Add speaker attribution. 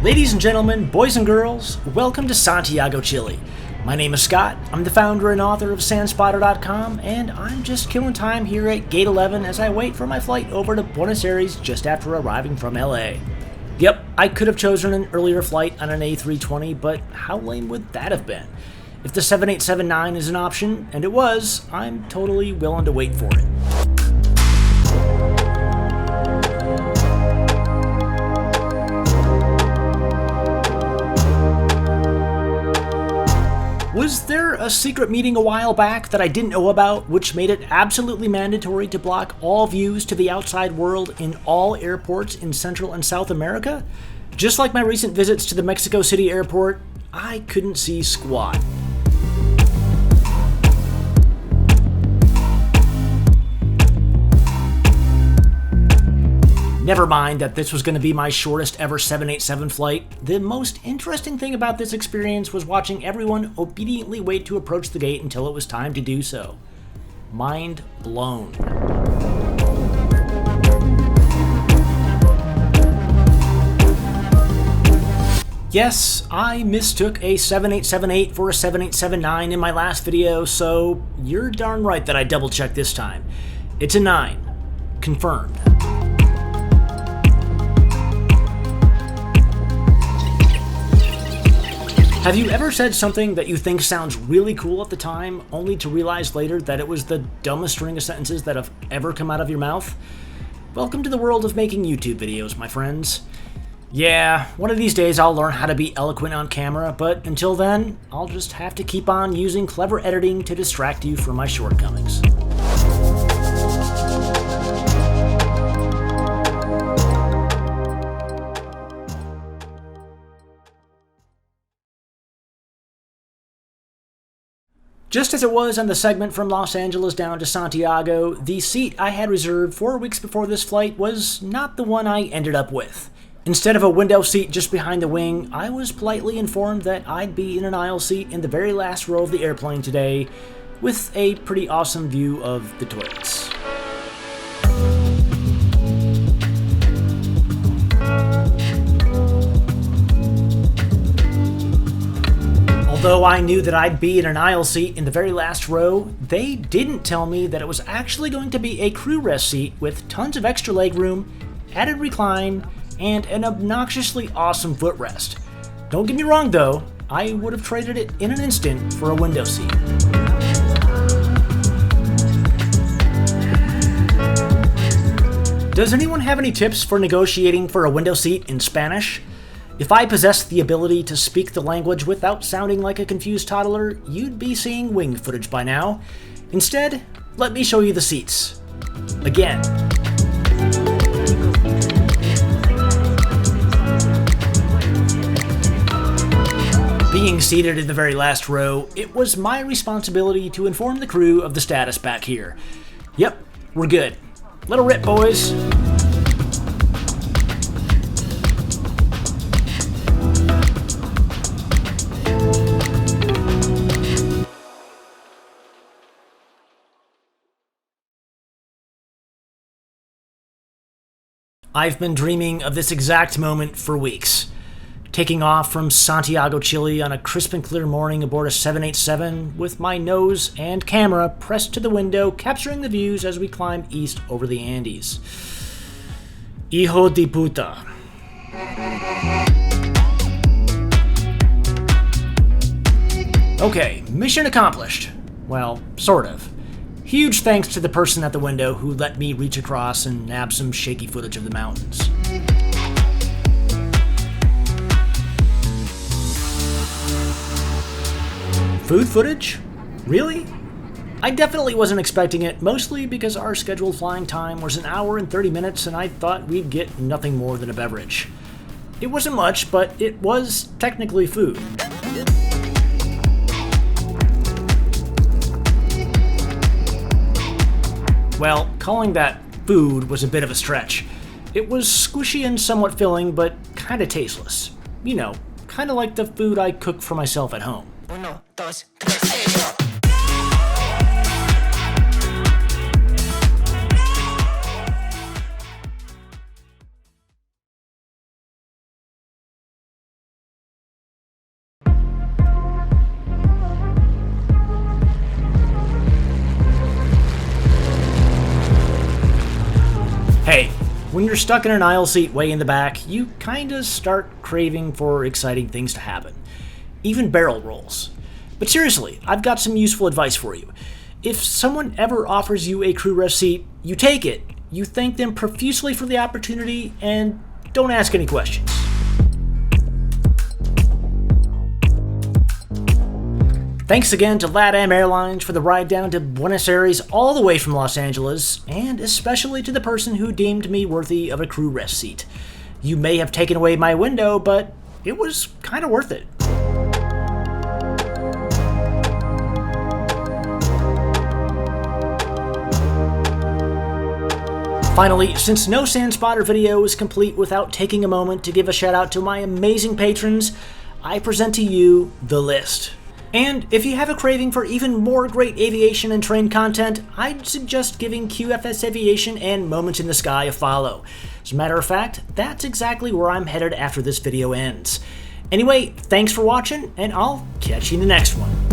Speaker 1: Ladies and gentlemen, boys and girls, welcome to Santiago, Chile. My name is Scott, I'm the founder and author of SANspotter.com, and I'm just killing time here at Gate 11 as I wait for my flight over to Buenos Aires just after arriving from LA. Yep, I could have chosen an earlier flight on an A320, but how lame would that have been? If the 7879 is an option, and it was, I'm totally willing to wait for it. Was there a secret meeting a while back that I didn't know about, which made it absolutely mandatory to block all views to the outside world in all airports in Central and South America? Just like my recent visits to the Mexico City airport, I couldn't see squat. Never mind that this was going to be my shortest ever 787 flight. The most interesting thing about this experience was watching everyone obediently wait to approach the gate until it was time to do so. Mind blown. Yes, I mistook a 7878 for a 7879 in my last video, so you're darn right that I double-checked this time. It's a 9. Confirmed. Have you ever said something that you think sounds really cool at the time, only to realize later that it was the dumbest string of sentences that have ever come out of your mouth? Welcome to the world of making YouTube videos, my friends. Yeah, one of these days I'll learn how to be eloquent on camera, but until then, I'll just have to keep on using clever editing to distract you from my shortcomings. Just as it was on the segment from Los Angeles down to Santiago, the seat I had reserved 4 weeks before this flight was not the one I ended up with. Instead of a window seat just behind the wing, I was politely informed that I'd be in an aisle seat in the very last row of the airplane today, with a pretty awesome view of the toilets. Although I knew that I'd be in an aisle seat in the very last row, they didn't tell me that it was actually going to be a crew rest seat with tons of extra legroom, added recline, and an obnoxiously awesome footrest. Don't get me wrong though, I would have traded it in an instant for a window seat. Does anyone have any tips for negotiating for a window seat in Spanish? If I possessed the ability to speak the language without sounding like a confused toddler, you'd be seeing wing footage by now. Instead, let me show you the seats. Again. Being seated in the very last row, it was my responsibility to inform the crew of the status back here. Yep, we're good. Let her rip, boys. I've been dreaming of this exact moment for weeks. Taking off from Santiago, Chile on a crisp and clear morning aboard a 787 with my nose and camera pressed to the window, capturing the views as we climb east over the Andes. Hijo de puta. Okay, mission accomplished. Well, sort of. Huge thanks to the person at the window who let me reach across and nab some shaky footage of the mountains. Food footage? Really? I definitely wasn't expecting it, mostly because our scheduled flying time was 1 hour and 30 minutes and I thought we'd get nothing more than a beverage. It wasn't much, but it was technically food. Well, calling that food was a bit of a stretch. It was squishy and somewhat filling, but kinda tasteless. You know, kinda like the food I cook for myself at home.
Speaker 2: 1, 2, 3,
Speaker 1: Hey, when you're stuck in an aisle seat way in the back, you kinda start craving for exciting things to happen. Even barrel rolls. But seriously, I've got some useful advice for you. If someone ever offers you a crew rest seat, you take it, you thank them profusely for the opportunity, and don't ask any questions. Thanks again to LATAM Airlines for the ride down to Buenos Aires all the way from Los Angeles, and especially to the person who deemed me worthy of a crew rest seat. You may have taken away my window, but it was kind of worth it. Finally, since no SANspotter video is complete without taking a moment to give a shout out to my amazing patrons, I present to you the list. And if you have a craving for even more great aviation and train content, I'd suggest giving QFS Aviation and Moments in the Sky a follow. As a matter of fact, that's exactly where I'm headed after this video ends. Anyway, thanks for watching, and I'll catch you in the next one.